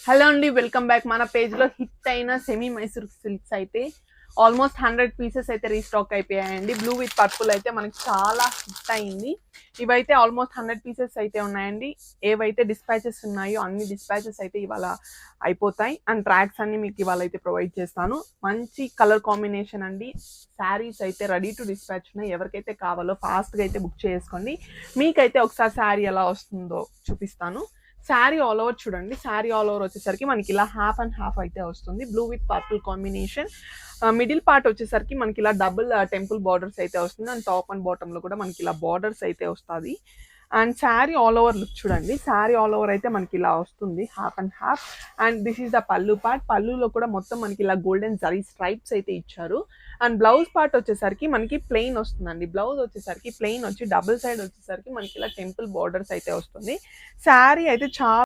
Hello అండి, welcome back. మన పేజ్లో హిట్ అయిన సెమీ మైసూర్ సిల్క్స్ అయితే ఆల్మోస్ట్ 100 పీసెస్ అయితే రీస్టాక్ అయిపోయాయండి. బ్లూ విత్ పర్పుల్ అయితే మనకి చాలా హిట్ అయింది. ఇవైతే ఆల్మోస్ట్ 100 పీసెస్ అయితే ఉన్నాయండి. ఏవైతే డిస్పాచెస్ ఉన్నాయో అన్ని డిస్పాచెస్ అయితే ఇవాళ అయిపోతాయి. అండ్ ట్రాక్స్ అన్ని మీకు ఇవాళ అయితే ప్రొవైడ్ చేస్తాను. మంచి కలర్ కాంబినేషన్ అండి. శారీస్ అయితే రెడీ టు డిస్పాచ్ ఉన్నాయి. ఎవరికైతే కావాలో ఫాస్ట్గా అయితే బుక్ చేసుకోండి. మీకైతే ఒకసారి శారీ ఎలా వస్తుందో చూపిస్తాను. శారీ ఆల్ ఓవర్ చూడండి. శారీ ఆల్ ఓవర్ వచ్చేసరికి మనకి ఇలా హాఫ్ అండ్ హాఫ్ అయితే వస్తుంది. Blue with purple combination. Middle part వచ్చేసరికి మనకి ఇలా డబుల్ టెంపుల్ బార్డర్స్ అయితే వస్తుంది. అండ్ టాప్ అండ్ బాటంలో కూడా మనకి ఇలా బార్డర్స్ అయితే వస్తుంది. And sari all over look చూడండి. శారీ ఆల్ ఓవర్ అయితే మనకి ఇలా వస్తుంది, half and half. And this is the పళ్ళు పార్ట్. పళ్ళులో కూడా మొత్తం మనకి ఇలా గోల్డెన్ జరీ స్ట్రైప్స్ అయితే ఇచ్చారు. అండ్ బ్లౌజ్ పార్ట్ వచ్చేసరికి మనకి ప్లెయిన్ వస్తుందండి. బ్లౌజ్ వచ్చేసరికి ప్లెయిన్ వచ్చి డబుల్ సైడ్ వచ్చేసరికి మనకి ఇలా టెంపుల్ బార్డర్స్ అయితే వస్తుంది. శారీ అయితే చాలా